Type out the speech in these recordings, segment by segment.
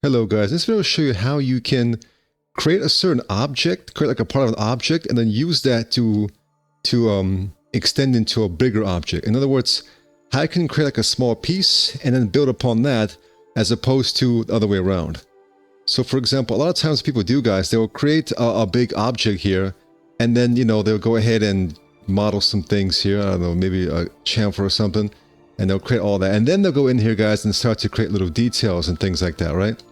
Hello guys, this video will show you how you can create a certain object, create like a part of an object, and then use that to extend into a bigger object. In other words, how you can create like a small piece and then build upon that as opposed to the other way around. So for example, a lot of times people do, guys, they will create a big object here, and then, you know, they'll go ahead and model some things here, I don't know, maybe a chamfer or something, and they'll create all that. And then they'll go in here, guys, and start to create little details and things like that, right?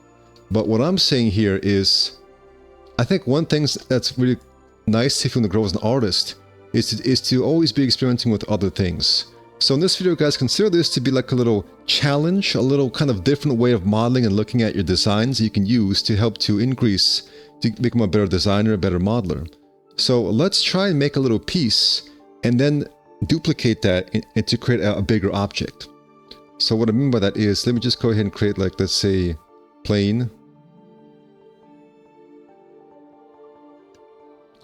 But what I'm saying here is, I think one thing that's really nice if you want to grow as an artist is to always be experimenting with other things. So in this video, guys, consider this to be like a little challenge, a little kind of different way of modeling and looking at your designs you can use to help to increase, to become a better designer, a better modeler. So let's try and make a little piece and then duplicate that and to create a bigger object. So what I mean by that is, let me just go ahead and create, like, let's say, plane.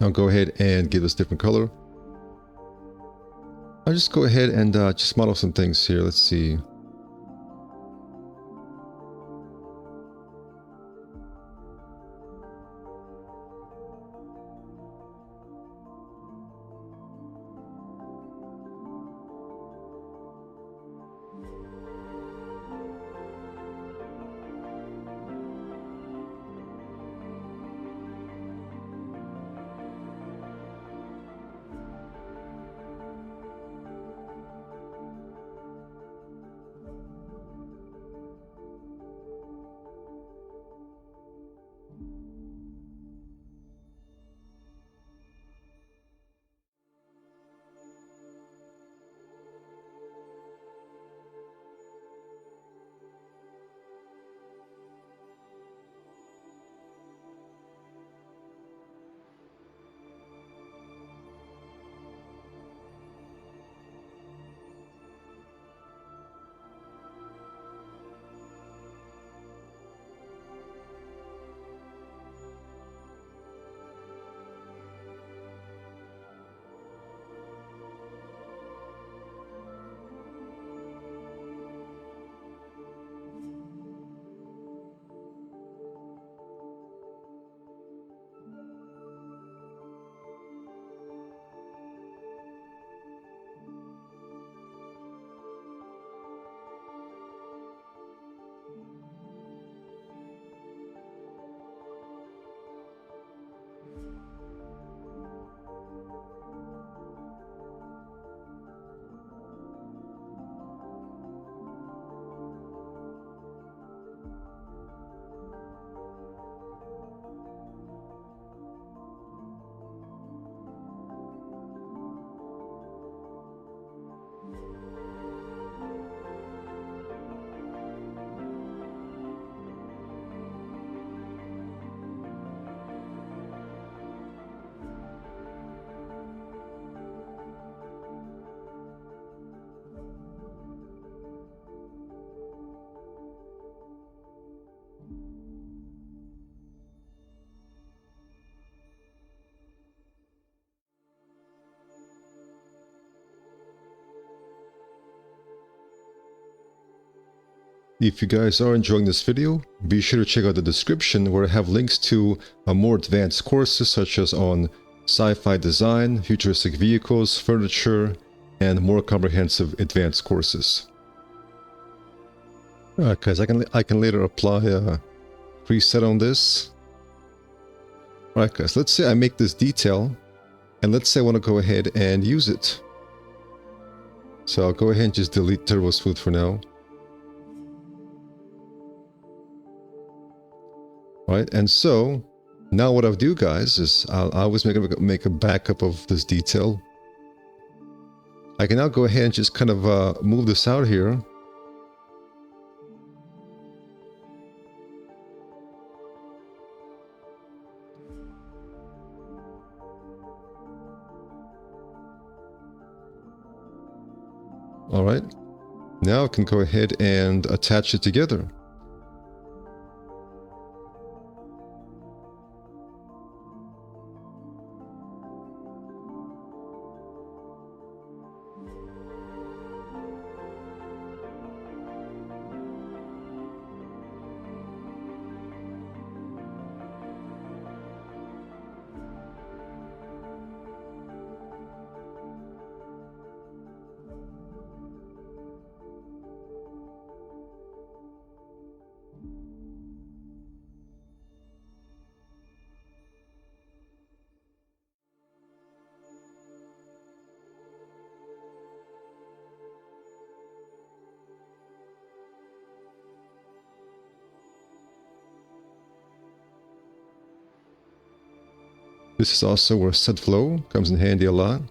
I'll go ahead and give this different color. I'll just go ahead and just model some things here. Let's see. If you guys are enjoying this video, be sure to check out the description where I have links to more advanced courses such as on sci-fi design, futuristic vehicles, furniture, and more comprehensive advanced courses. Alright guys, I can later apply a preset on this. Alright guys, let's say I make this detail, and let's say I want to go ahead and use it. So I'll go ahead and just delete Turbo Smooth for now. Right, and so now what I'll do, guys, is I'll always make a backup of this detail. I can now go ahead and just kind of move this out here. All right, now I can go ahead and attach it together. This is also where set flow comes in handy a lot.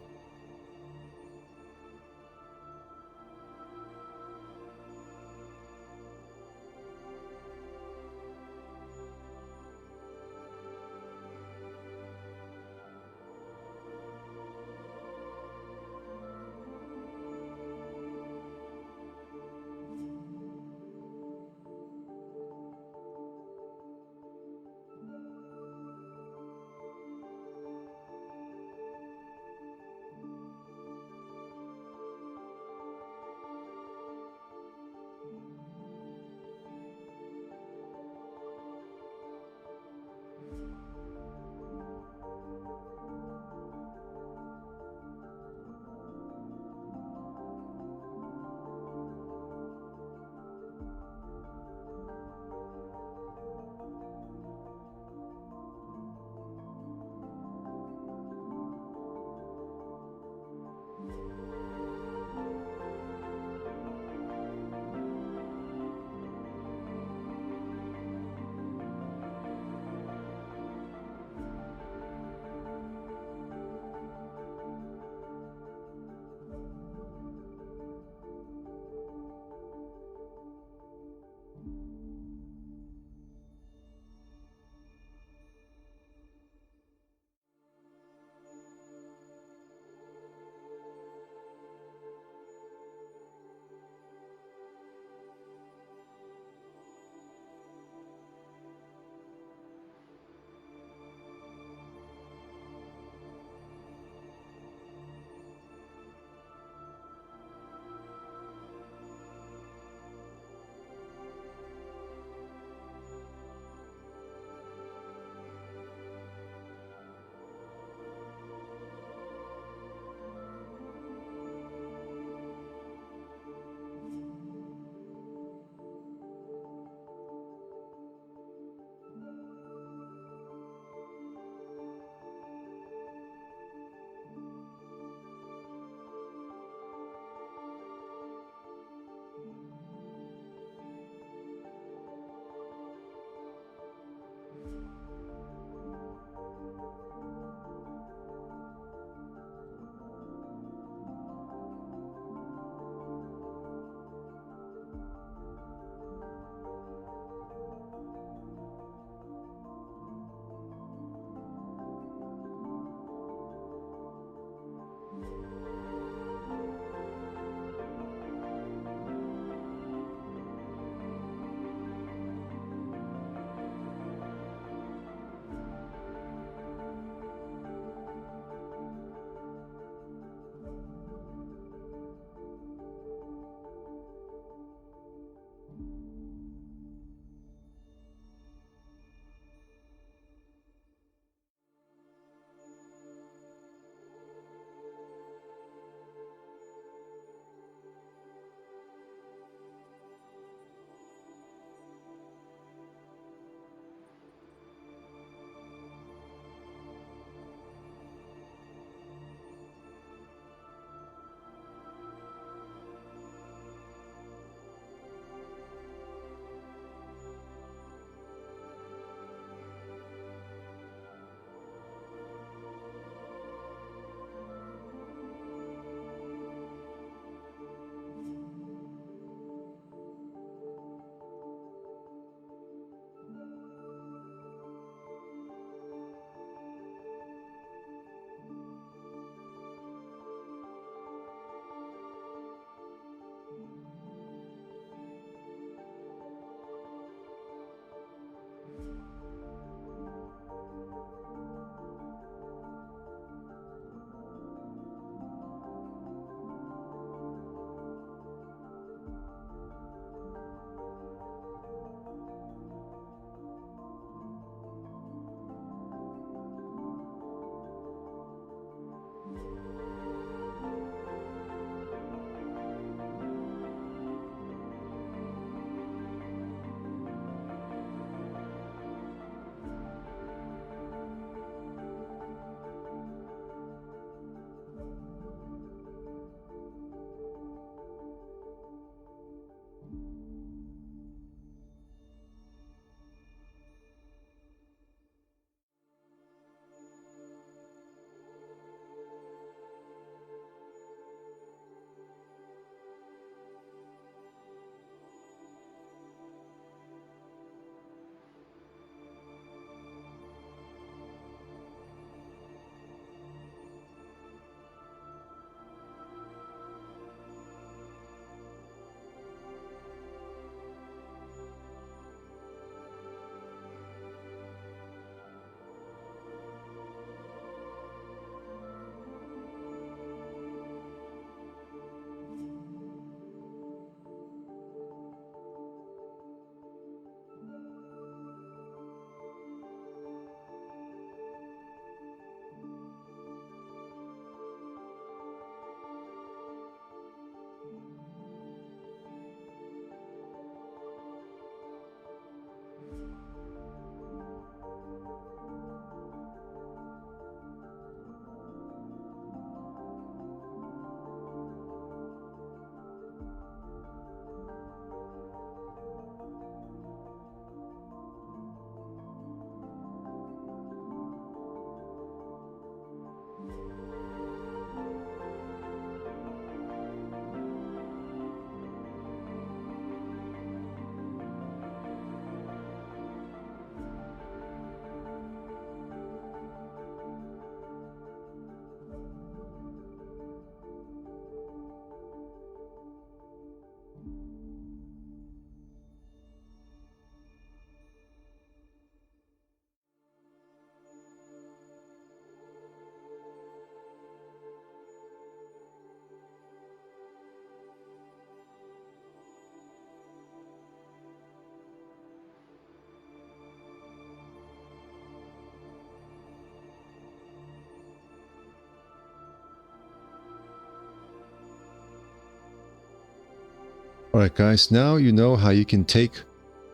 Alright guys, now you know how you can take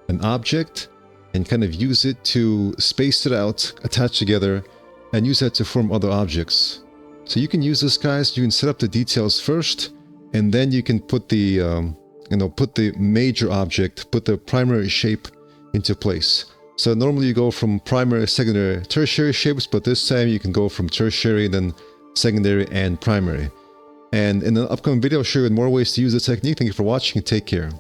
an object and kind of use it to space it out, attach together, and use that to form other objects. So you can use this, guys. You can set up the details first, and then you can put the put the major object, put the primary shape into place. So normally you go from primary, secondary, tertiary shapes, but this time you can go from tertiary, then secondary, and primary. And in an upcoming video, I'll show you more ways to use this technique. Thank you for watching and take care.